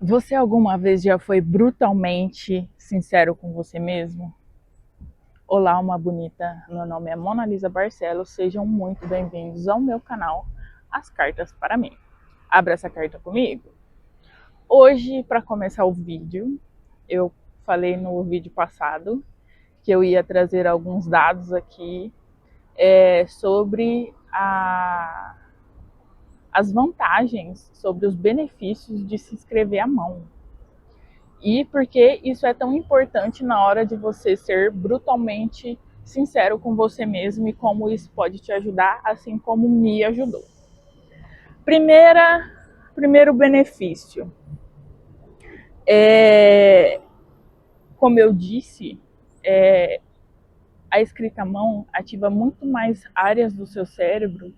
Você alguma vez já foi brutalmente sincero com você mesmo? Olá, uma bonita. Meu nome é Mona Lisa Barcelos. Sejam muito bem-vindos ao meu canal As Cartas para mim. Abra essa carta comigo. Hoje, para começar o vídeo, eu falei no vídeo passado que eu ia trazer alguns dados aqui sobre as vantagens, sobre os benefícios de se escrever à mão. E por que isso é tão importante na hora de você ser brutalmente sincero com você mesmo e como isso pode te ajudar, assim como me ajudou. Primeiro benefício é, como eu disse, a escrita à mão ativa muito mais áreas do seu cérebro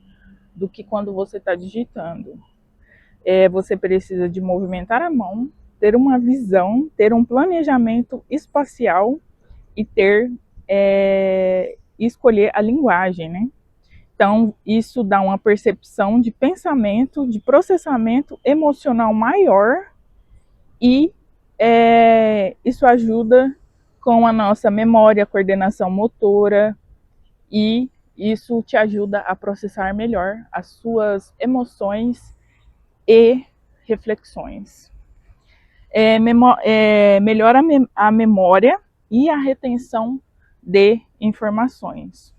do que quando você está digitando. Você precisa de movimentar a mão, ter uma visão, ter um planejamento espacial e escolher a linguagem, né? Então, isso dá uma percepção de pensamento, de processamento emocional maior e isso ajuda com a nossa memória, coordenação motora e isso te ajuda a processar melhor as suas emoções e reflexões. Melhora a memória e a retenção de informações.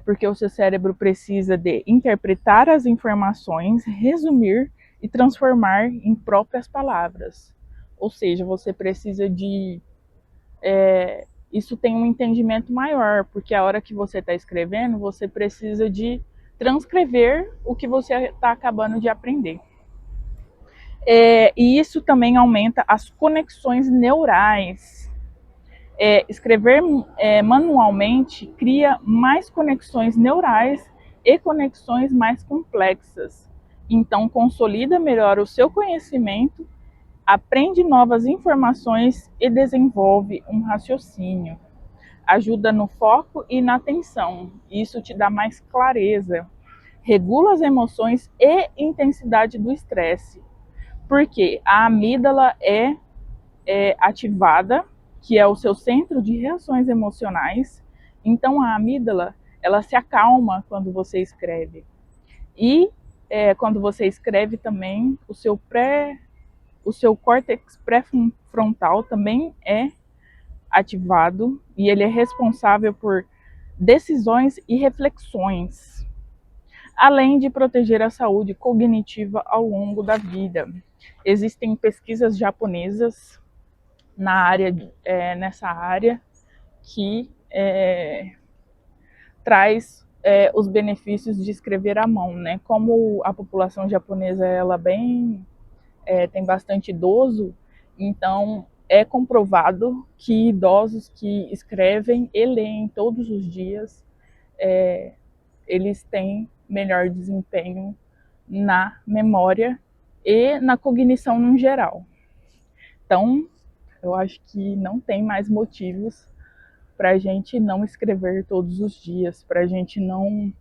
Porque o seu cérebro precisa de interpretar as informações, resumir e transformar em próprias palavras. Ou seja, você precisa de. Isso tem um entendimento maior, porque a hora que você está escrevendo, você precisa de transcrever o que você está acabando de aprender. E isso também aumenta as conexões neurais. Escrever manualmente cria mais conexões neurais e conexões mais complexas. Então, consolida melhor o seu conhecimento, aprende novas informações e desenvolve um raciocínio. Ajuda no foco e na atenção. Isso te dá mais clareza. Regula as emoções e intensidade do estresse. Porque a amígdala é ativada, que é o seu centro de reações emocionais. Então a amígdala, ela se acalma quando você escreve. E quando você escreve também, o seu córtex pré-frontal também é ativado e ele é responsável por decisões e reflexões, além de proteger a saúde cognitiva ao longo da vida. Existem pesquisas japonesas nessa área que traz os benefícios de escrever à mão, né? Como a população japonesa ela tem bastante idoso, então é comprovado que idosos que escrevem e leem todos os dias, eles têm melhor desempenho na memória e na cognição no geral. Então, eu acho que não tem mais motivos para a gente não escrever todos os dias, para a gente não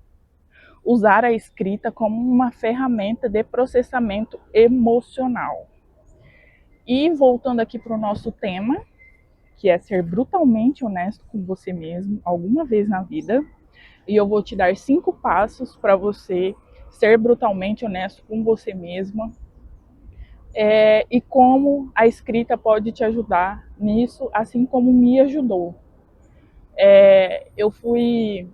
usar a escrita como uma ferramenta de processamento emocional. E voltando aqui para o nosso tema, que é ser brutalmente honesto com você mesmo alguma vez na vida, e eu vou te dar 5 passos para você ser brutalmente honesto com você mesma, e como a escrita pode te ajudar nisso, assim como me ajudou. Eu fui.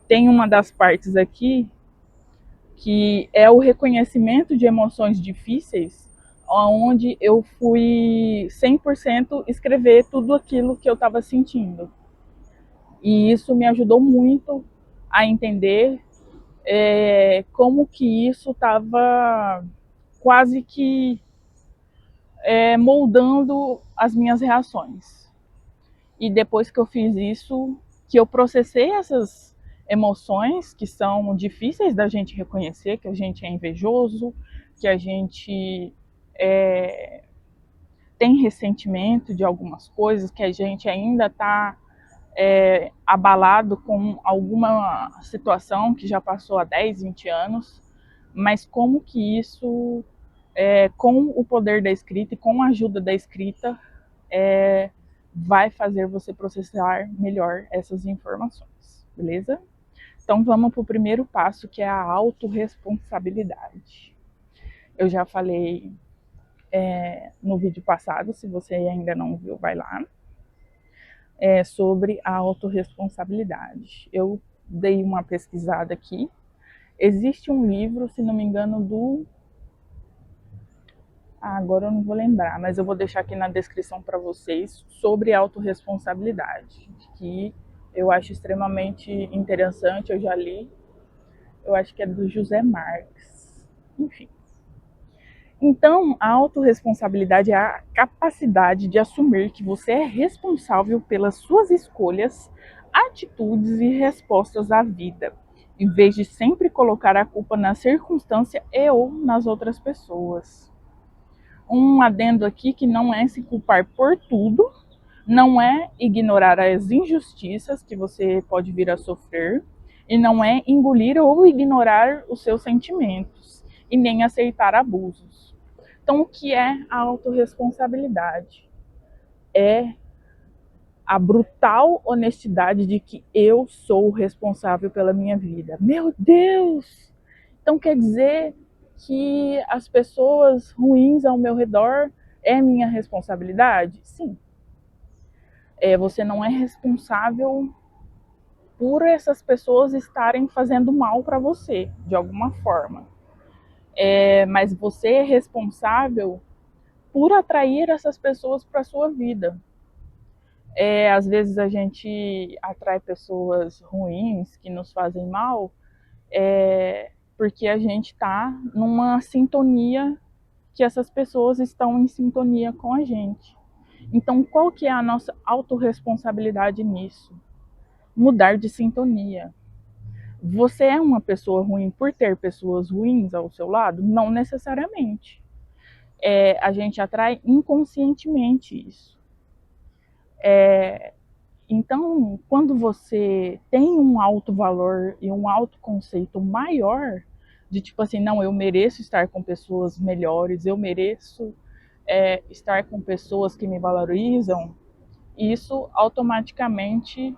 Tem uma das partes aqui que é o reconhecimento de emoções difíceis, onde eu fui 100% escrever tudo aquilo que eu estava sentindo. E isso me ajudou muito a entender como que isso estava quase que moldando as minhas reações. E depois que eu fiz isso, que eu processei essas emoções que são difíceis da gente reconhecer, que a gente é invejoso, que a gente tem ressentimento de algumas coisas, que a gente ainda está abalado com alguma situação que já passou há 10, 20 anos, mas como que isso com o poder da escrita e com a ajuda da escrita, vai fazer você processar melhor essas informações, beleza? Então vamos para o primeiro passo, que é a autorresponsabilidade. Eu já falei no vídeo passado, se você ainda não viu, vai lá, sobre a autorresponsabilidade. Eu dei uma pesquisada aqui. Existe um livro, se não me engano, agora eu não vou lembrar, mas eu vou deixar aqui na descrição para vocês, sobre autorresponsabilidade, que eu acho extremamente interessante, eu já li, eu acho que é do José Marques. Enfim. Então, a autorresponsabilidade é a capacidade de assumir que você é responsável pelas suas escolhas, atitudes e respostas à vida, em vez de sempre colocar a culpa na circunstância e ou nas outras pessoas. Um adendo aqui que não é se culpar por tudo, não é ignorar as injustiças que você pode vir a sofrer, e não é engolir ou ignorar os seus sentimentos, e nem aceitar abusos. Então, o que é a autorresponsabilidade? É a brutal honestidade de que eu sou o responsável pela minha vida. Meu Deus! Então quer dizer que as pessoas ruins ao meu redor é minha responsabilidade? Sim. Você não é responsável por essas pessoas estarem fazendo mal para você, de alguma forma. Mas você é responsável por atrair essas pessoas para a sua vida. Às vezes a gente atrai pessoas ruins que nos fazem mal, porque a gente está numa sintonia que essas pessoas estão em sintonia com a gente. Então, qual que é a nossa autorresponsabilidade nisso? Mudar de sintonia. Você é uma pessoa ruim por ter pessoas ruins ao seu lado? Não necessariamente. A gente atrai inconscientemente isso. Então, quando você tem um alto valor e um autoconceito maior, de tipo assim, não, eu mereço estar com pessoas melhores, eu mereço estar com pessoas que me valorizam, isso automaticamente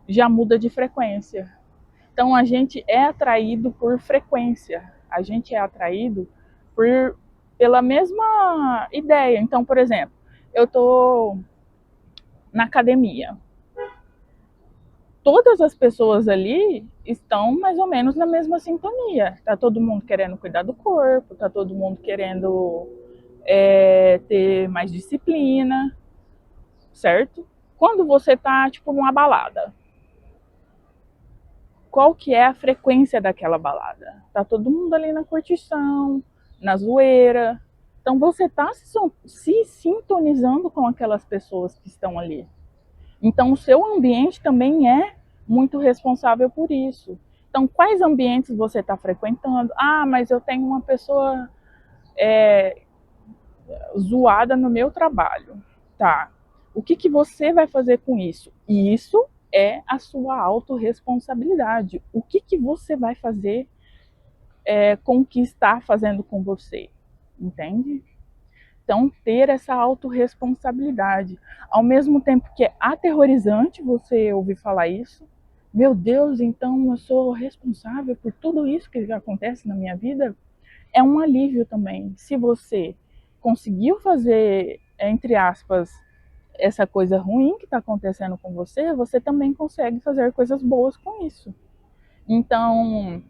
já muda de frequência. Então a gente é atraído por frequência, a gente é atraído pela mesma ideia. Então, por exemplo, eu estou na academia, todas as pessoas ali estão mais ou menos na mesma sintonia. Tá todo mundo querendo cuidar do corpo, tá todo mundo querendo ter mais disciplina, certo? Quando você tá, tipo, numa balada, qual que é a frequência daquela balada? Tá todo mundo ali na curtição, na zoeira. Então você tá se sintonizando com aquelas pessoas que estão ali. Então o seu ambiente também é muito responsável por isso. Então, quais ambientes você está frequentando? Ah, mas eu tenho uma pessoa zoada no meu trabalho. Tá. O que você vai fazer com isso? Isso é a sua autorresponsabilidade. O que você vai fazer com o que está fazendo com você? Entende? Então, ter essa autorresponsabilidade. Ao mesmo tempo que é aterrorizante você ouvir falar isso, meu Deus, então eu sou responsável por tudo isso que acontece na minha vida, é um alívio também. Se você conseguiu fazer, entre aspas, essa coisa ruim que está acontecendo com você, você também consegue fazer coisas boas com isso. Então,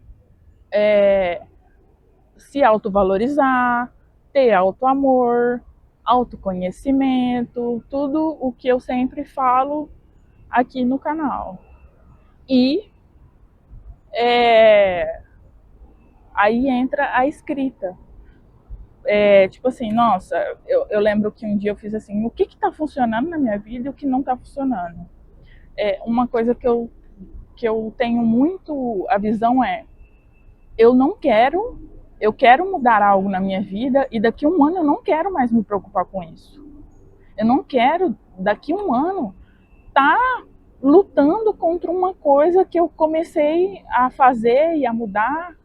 se autovalorizar, ter autoamor, autoconhecimento, tudo o que eu sempre falo aqui no canal. E aí entra a escrita. Tipo assim, nossa, eu lembro que um dia eu fiz assim, o que está funcionando na minha vida e o que não está funcionando. Uma coisa que eu tenho muito a visão eu não quero, eu quero mudar algo na minha vida e daqui a um ano eu não quero mais me preocupar com isso. Eu não quero, daqui a um ano, estar lutando contra uma coisa que eu comecei a fazer e a mudar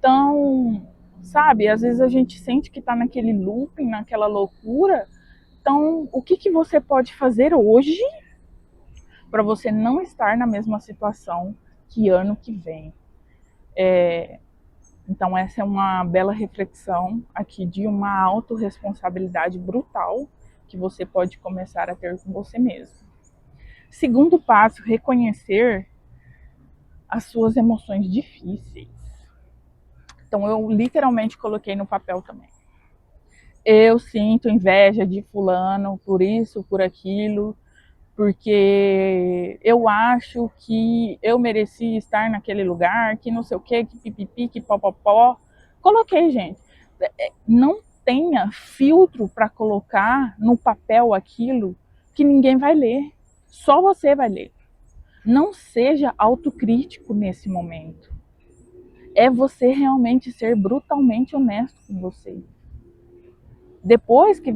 tão sabe? Às vezes a gente sente que está naquele looping, naquela loucura. Então, o que, que você pode fazer hoje para você não estar na mesma situação que ano que vem? Então, essa é uma bela reflexão aqui de uma autorresponsabilidade brutal que você pode começar a ter com você mesmo. Segundo passo, reconhecer as suas emoções difíceis. Então, eu literalmente coloquei no papel também. Eu sinto inveja de fulano por isso, por aquilo, porque eu acho que eu mereci estar naquele lugar, que não sei o que, que pipipi, que popopó. Coloquei, gente. Não tenha filtro para colocar no papel aquilo que ninguém vai ler. Só você vai ler. Não seja autocrítico nesse momento. É você realmente ser brutalmente honesto com você. Depois que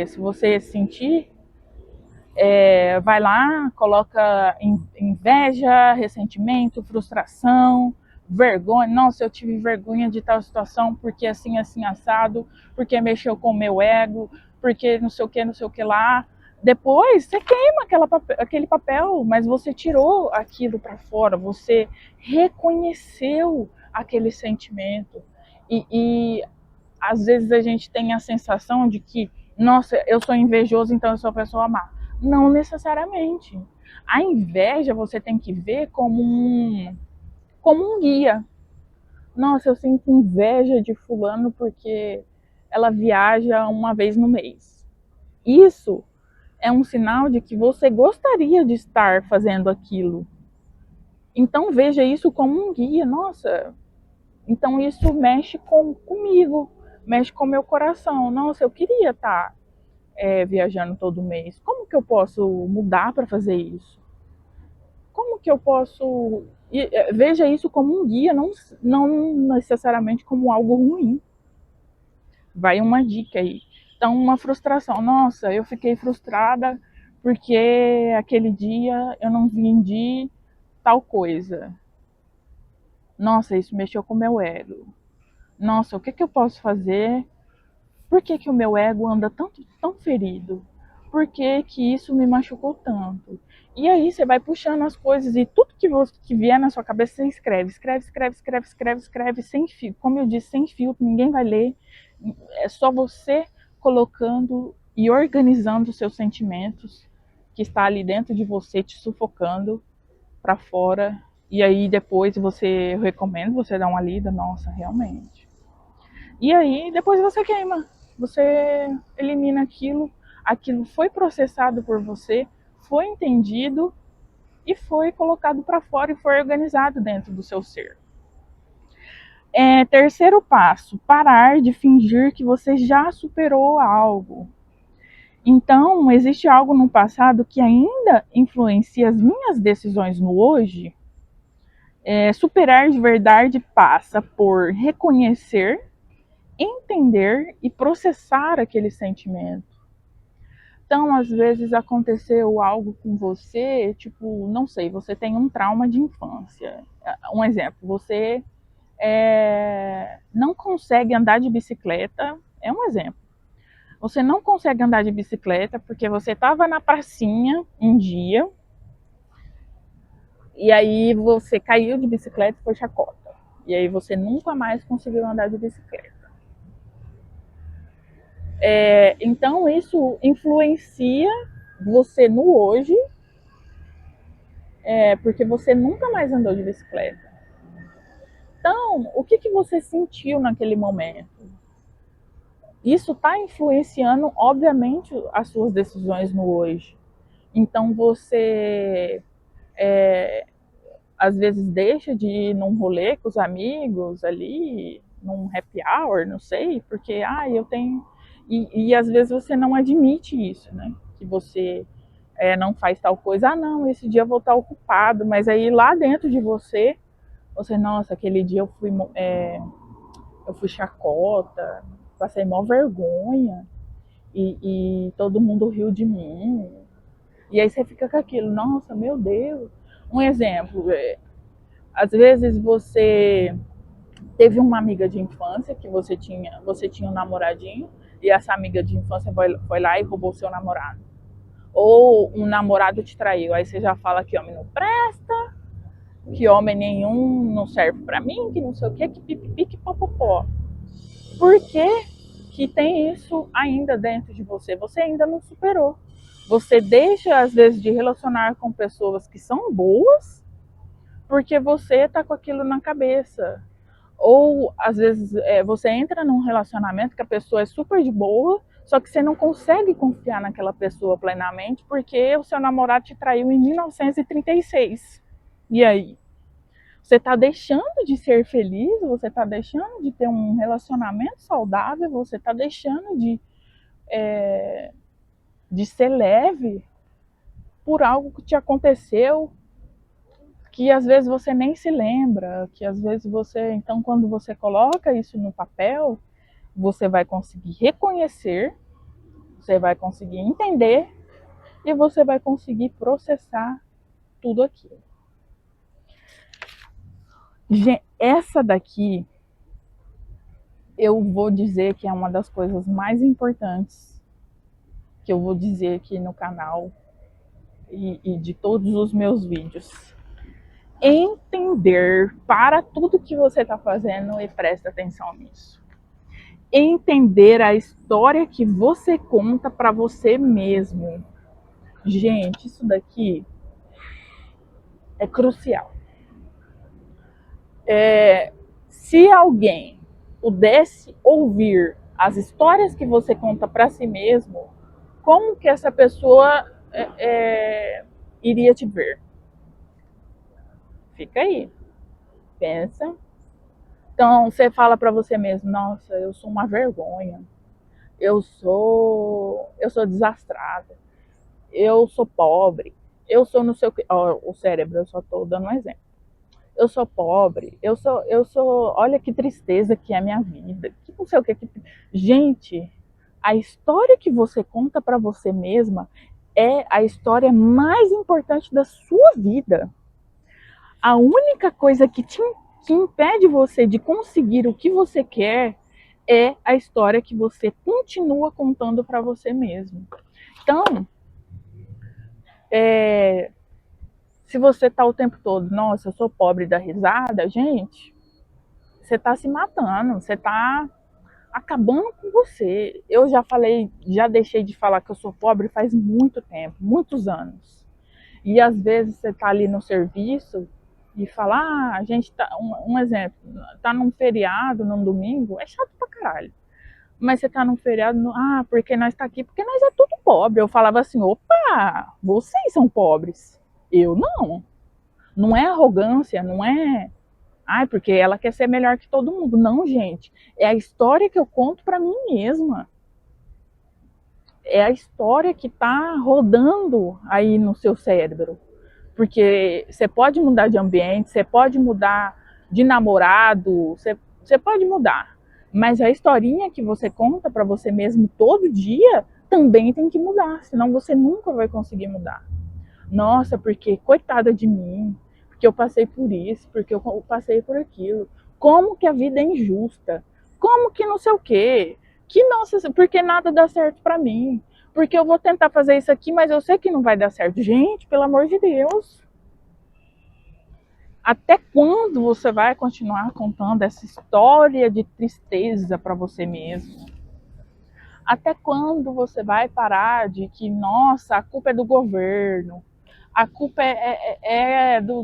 se você sentir, vai lá, coloca inveja, ressentimento, frustração, vergonha. Nossa, eu tive vergonha de tal situação porque assim, assim, assado, porque mexeu com o meu ego, porque não sei o que, não sei o que lá. Depois você queima aquele papel, mas você tirou aquilo para fora, você reconheceu aquele sentimento. E às vezes a gente tem a sensação de que, nossa, eu sou invejoso, então eu sou a pessoa má. Não necessariamente. A inveja você tem que ver como um guia. Nossa, eu sinto inveja de fulano porque ela viaja uma vez no mês. Isso é um sinal de que você gostaria de estar fazendo aquilo. Então veja isso como um guia. Nossa, então isso mexe comigo, mexe com o meu coração. Nossa, eu queria estar viajando todo mês. Como que eu posso mudar para fazer isso? Como que eu posso. Veja isso como um guia, não necessariamente como algo ruim. Vai uma dica aí. Então, uma frustração. Nossa, eu fiquei frustrada porque aquele dia eu não vendi tal coisa. Nossa, isso mexeu com o meu ego. Nossa, o que, que eu posso fazer? Por que, que o meu ego anda tão ferido? Por que, que isso me machucou tanto? E aí você vai puxando as coisas e tudo que vier na sua cabeça você escreve, escreve, escreve, escreve, escreve, escreve, sem fio. Como eu disse, sem filtro, ninguém vai ler. É só você colocando e organizando os seus sentimentos que está ali dentro de você, te sufocando para fora. E aí depois eu recomendo você dar uma lida, nossa, realmente. E aí depois você queima, você elimina aquilo foi processado por você, foi entendido e foi colocado para fora e foi organizado dentro do seu ser. Terceiro passo, parar de fingir que você já superou algo. Então, existe algo no passado que ainda influencia as minhas decisões no hoje? Superar de verdade passa por reconhecer, entender e processar aquele sentimento. Então, às vezes aconteceu algo com você, tipo, não sei, você tem um trauma de infância. Um exemplo, você não consegue andar de bicicleta, é um exemplo. Você não consegue andar de bicicleta porque você estava na pracinha um dia e aí você caiu de bicicleta e foi chacota. E aí você nunca mais conseguiu andar de bicicleta. Então isso influencia você no hoje, porque você nunca mais andou de bicicleta. Então, o que, que você sentiu naquele momento? Isso está influenciando, obviamente, as suas decisões no hoje. Então, você às vezes deixa de ir num rolê com os amigos ali, num happy hour, não sei, porque eu tenho. E às vezes você não admite isso, né? Que você não faz tal coisa. Não, esse dia eu vou estar ocupado, mas aí lá dentro de você, nossa, aquele dia eu fui chacota, passei mó vergonha e todo mundo riu de mim. E aí você fica com aquilo, nossa, meu Deus. Um exemplo, às vezes você teve uma amiga de infância que você tinha um namoradinho e essa amiga de infância foi lá e roubou seu namorado. Ou um namorado te traiu, aí você já fala que homem não presta, que homem nenhum não serve pra mim, que não sei o que pipipi, que popopó. Por que que tem isso ainda dentro de você? Você ainda não superou. Você deixa, às vezes, de relacionar com pessoas que são boas, porque você tá com aquilo na cabeça. Ou, às vezes, você entra num relacionamento que a pessoa é super de boa, só que você não consegue confiar naquela pessoa plenamente, porque o seu namorado te traiu em 1936. E aí? Você está deixando de ser feliz, você está deixando de ter um relacionamento saudável, você está deixando de ser leve por algo que te aconteceu, que às vezes você nem se lembra, que às vezes você, então quando você coloca isso no papel, você vai conseguir reconhecer, você vai conseguir entender e você vai conseguir processar tudo aquilo. Essa daqui eu vou dizer que é uma das coisas mais importantes que eu vou dizer aqui no canal e de todos os meus vídeos. Entender, para tudo que você está fazendo e presta atenção nisso. Entender a história que você conta para você mesmo. Gente, isso daqui é crucial. Se alguém pudesse ouvir as histórias que você conta para si mesmo, como que essa pessoa iria te ver? Fica aí, pensa. Então você fala para você mesmo: nossa, eu sou uma vergonha, eu sou desastrada, eu sou pobre, eu sou não sei o que. O cérebro, eu só estou dando um exemplo. Eu sou pobre, eu sou, olha que tristeza que é a minha vida, que não sei o que. Gente, a história que você conta para você mesma é a história mais importante da sua vida. A única coisa que impede você de conseguir o que você quer é a história que você continua contando para você mesmo. Então, se você tá o tempo todo, nossa, eu sou pobre da risada, gente, você tá se matando, você tá acabando com você. Eu já falei, já deixei de falar que eu sou pobre faz muito tempo, muitos anos. E às vezes você tá ali no serviço e fala, a gente tá, um exemplo, tá num feriado, num domingo, é chato pra caralho. Mas você tá num feriado, porque nós tá aqui, porque nós é tudo pobre. Eu falava assim, opa, vocês são pobres, eu não. Não é arrogância, não é, porque ela quer ser melhor que todo mundo. Não, gente, é a história que eu conto pra mim mesma. É a história que tá rodando aí no seu cérebro. Porque você pode mudar de ambiente, você pode mudar de namorado, você pode mudar. Mas a historinha que você conta para você mesmo todo dia também tem que mudar, senão você nunca vai conseguir mudar. Nossa, porque coitada de mim, porque eu passei por isso, porque eu passei por aquilo. Como que a vida é injusta? Como que não sei o quê? Que nossa, porque nada dá certo para mim? Porque eu vou tentar fazer isso aqui, mas eu sei que não vai dar certo. Gente, pelo amor de Deus. Até quando você vai continuar contando essa história de tristeza para você mesmo? Até quando você vai parar de que, nossa, a culpa é do governo, a culpa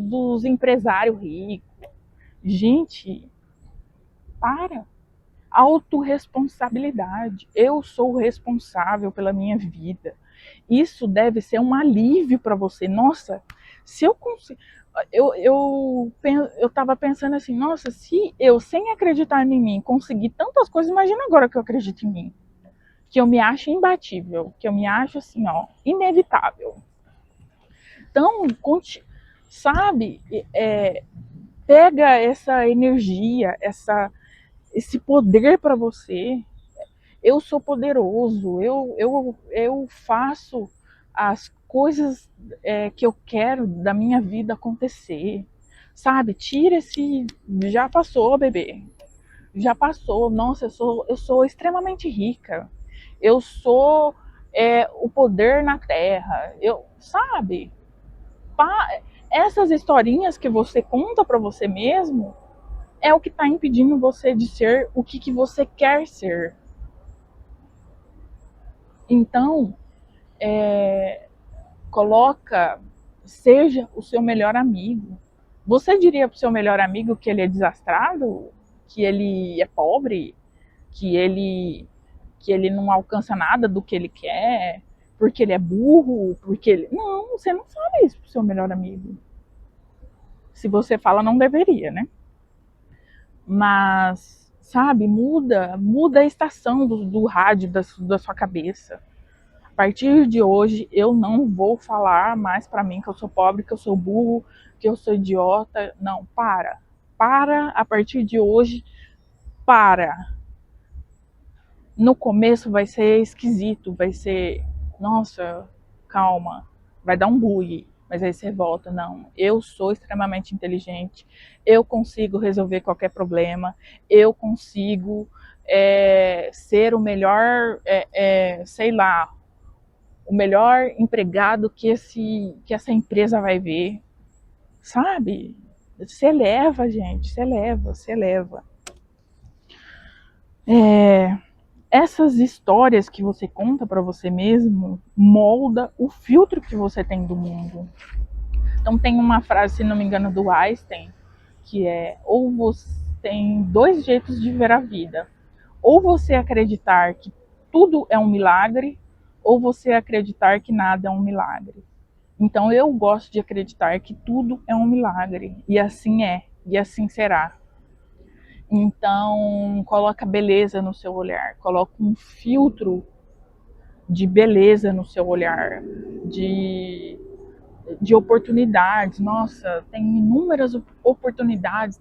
dos empresários ricos? Gente, para. Autorresponsabilidade. Eu sou responsável pela minha vida. Isso deve ser um alívio para você. Nossa, se eu consigo. Eu estava pensando assim, nossa, se eu, sem acreditar em mim, conseguir tantas coisas, imagina agora que eu acredito em mim. Que eu me acho imbatível, que eu me acho assim, ó, inevitável. Então, sabe, pega essa energia, esse poder para você. Eu sou poderoso, eu faço as coisas que eu quero da minha vida acontecer, sabe? Tira esse, já passou, bebê. já passou. Nossa, eu sou extremamente rica. Eu sou o poder na Terra. Sabe? Essas historinhas que você conta para você mesmo é o que está impedindo você de ser o que você quer ser. Então, coloca, seja o seu melhor amigo. Você diria para o seu melhor amigo que ele é desastrado, que ele é pobre, que ele não alcança nada do que ele quer, porque ele é burro, porque ele... Não, você não fala isso pro seu melhor amigo. Se você fala, não deveria, né? Mas, sabe, muda a estação do rádio da sua cabeça. A partir de hoje, eu não vou falar mais pra mim que eu sou pobre, que eu sou burro, que eu sou idiota. Não, para. Para, a partir de hoje, para. No começo vai ser esquisito, vai ser, nossa, calma, vai dar um bug, mas aí você volta, não, eu sou extremamente inteligente, eu consigo resolver qualquer problema, eu consigo ser o melhor, sei lá, o melhor empregado que essa empresa vai ver, sabe? Se eleva, gente, se eleva, se eleva. Essas histórias que você conta para você mesmo molda o filtro que você tem do mundo. Então tem uma frase, se não me engano, do Einstein, que é: ou você tem dois jeitos de ver a vida. Ou você acreditar que tudo é um milagre, ou você acreditar que nada é um milagre. Então eu gosto de acreditar que tudo é um milagre, e assim é, e assim será. Então, coloca beleza no seu olhar, coloca um filtro de beleza no seu olhar, de, de oportunidades. Nossa, tem inúmeras oportunidades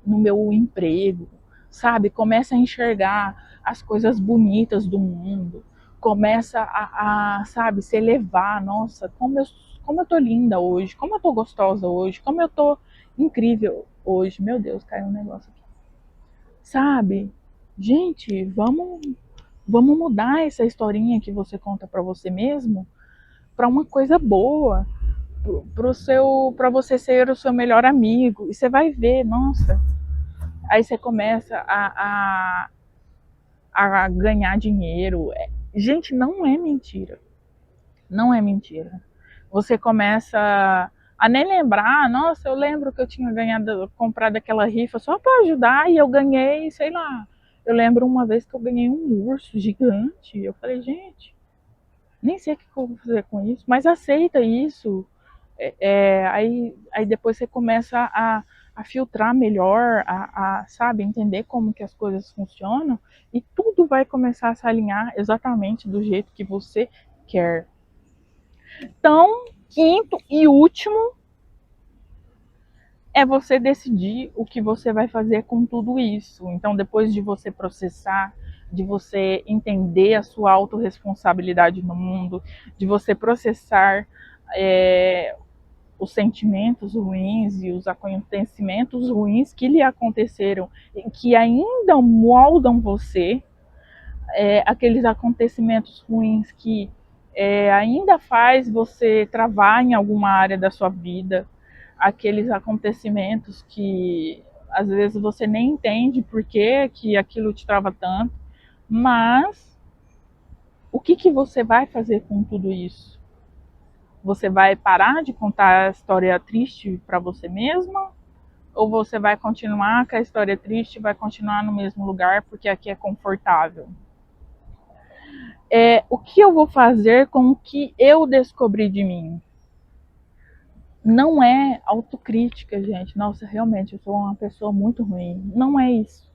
no meu emprego, sabe? Começa a enxergar as coisas bonitas do mundo, começa sabe, se elevar. Nossa, como eu tô linda hoje, como eu tô gostosa hoje, como eu tô incrível hoje. Meu Deus, caiu um negócio aqui. Sabe? Gente, vamos mudar essa historinha que você conta para você mesmo para uma coisa boa, para você ser o seu melhor amigo. E você vai ver, nossa. Aí você começa a ganhar dinheiro. Gente, não é mentira. Não é mentira. Você começa a nem lembrar, nossa, eu lembro que eu tinha comprado aquela rifa só para ajudar e eu ganhei, sei lá. Eu lembro uma vez que eu ganhei um urso gigante. Eu falei, gente, nem sei o que eu vou fazer com isso, mas aceita isso. Aí depois você começa a filtrar melhor, sabe, entender como que as coisas funcionam e tudo vai começar a se alinhar exatamente do jeito que você quer. Então, quinto e último é você decidir o que você vai fazer com tudo isso. Então, depois de você processar, de você entender a sua autorresponsabilidade no mundo, de você processar os sentimentos ruins e os acontecimentos ruins que lhe aconteceram e que ainda moldam você, aqueles acontecimentos ruins que ainda faz você travar em alguma área da sua vida, aqueles acontecimentos que às vezes você nem entende por que aquilo te trava tanto, mas o que você vai fazer com tudo isso? Você vai parar de contar a história triste para você mesma? Ou você vai continuar com a história triste e vai continuar no mesmo lugar porque aqui é confortável? O que eu vou fazer com o que eu descobri de mim? Não é autocrítica, gente. Nossa, realmente, eu sou uma pessoa muito ruim. Não é isso.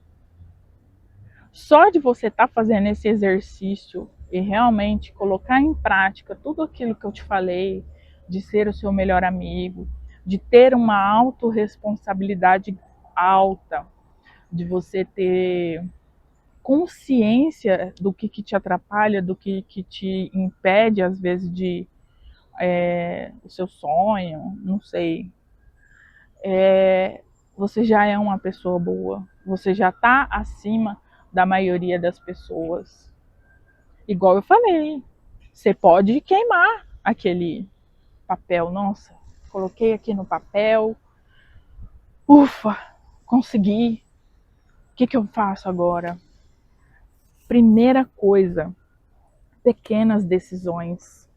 Só de você estar fazendo esse exercício e realmente colocar em prática tudo aquilo que eu te falei, de ser o seu melhor amigo, de ter uma autorresponsabilidade alta, de você ter consciência do que te atrapalha, do que te impede, às vezes, de o seu sonho, não sei. Você já é uma pessoa boa. Você já está acima da maioria das pessoas. Igual eu falei, você pode queimar aquele papel. Nossa, coloquei aqui no papel, ufa, consegui. O que eu faço agora? Primeira coisa, pequenas decisões.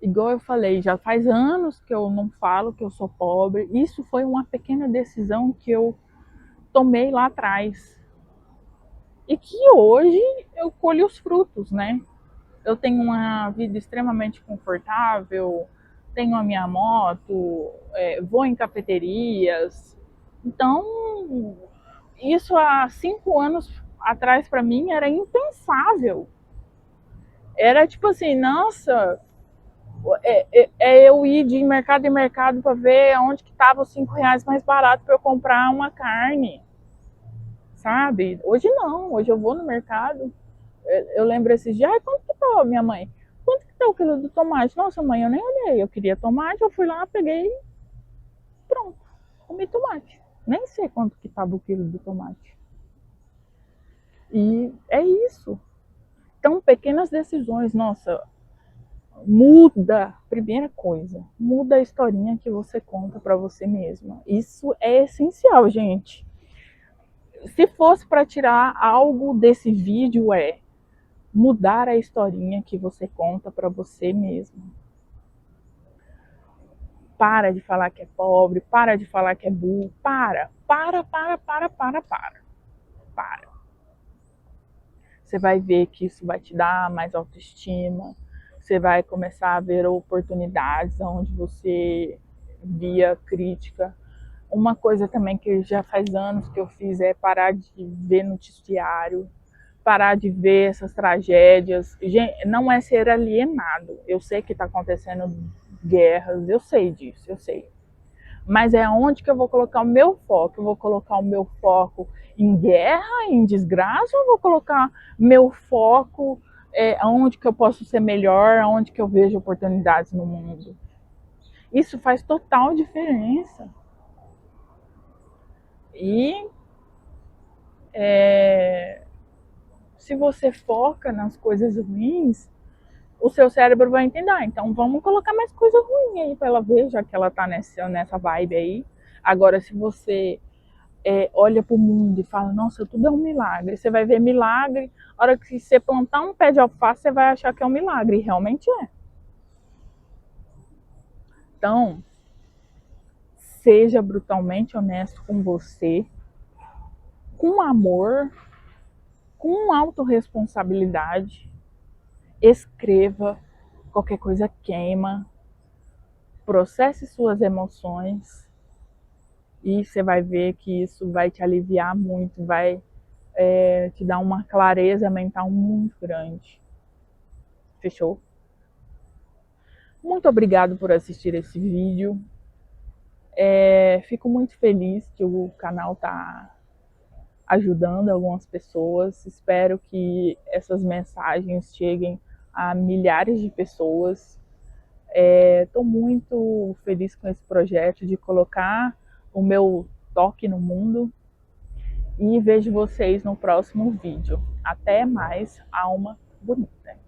Igual eu falei, já faz anos que eu não falo que eu sou pobre. Isso foi uma pequena decisão que eu tomei lá atrás. E que hoje eu colho os frutos, né? Eu tenho uma vida extremamente confortável, tenho a minha moto, vou em cafeterias. Então, isso há 5 anos atrás para mim era impensável. Era tipo assim, nossa, eu ir de mercado em mercado para ver onde que estava os R$ 5 mais barato para eu comprar uma carne, sabe? Hoje não, hoje eu vou no mercado. Eu lembro esses dias, quanto que tá, minha mãe? Quanto que tá o quilo do tomate? Nossa, mãe, eu nem olhei. Eu queria tomate, eu fui lá, peguei, pronto, comi tomate. Nem sei quanto que tava o quilo do tomate. E é isso. Então, pequenas decisões, nossa, muda, primeira coisa, muda a historinha que você conta para você mesma. Isso é essencial, gente. Se fosse para tirar algo desse vídeo, mudar a historinha que você conta para você mesmo. Para de falar que é pobre, para de falar que é burro, para. Você vai ver que isso vai te dar mais autoestima, você vai começar a ver oportunidades onde você via crítica. Uma coisa também que já faz anos que eu fiz é parar de ver noticiário, parar de ver essas tragédias. Gente, não é ser alienado. Eu sei que está acontecendo guerras, eu sei disso, eu sei. Mas é onde que eu vou colocar o meu foco? Eu vou colocar o meu foco em guerra, em desgraça, ou eu vou colocar meu foco aonde que eu posso ser melhor, aonde que eu vejo oportunidades no mundo? Isso faz total diferença. E se você foca nas coisas ruins, o seu cérebro vai entender. Então vamos colocar mais coisa ruim aí para ela ver, já que ela tá nessa vibe aí. Agora, se você olha para o mundo e fala, nossa, tudo é um milagre. Você vai ver milagre, a hora que você plantar um pé de alface, você vai achar que é um milagre, e realmente é. Então, seja brutalmente honesto com você, com amor, com autorresponsabilidade, escreva, qualquer coisa queima, processe suas emoções e você vai ver que isso vai te aliviar muito, vai te dar uma clareza mental muito grande. Fechou? Muito obrigado por assistir esse vídeo. Fico muito feliz que o canal está ajudando algumas pessoas. Espero que essas mensagens cheguem a milhares de pessoas. Estou muito feliz com esse projeto de colocar o meu toque no mundo e vejo vocês no próximo vídeo. Até mais, alma bonita.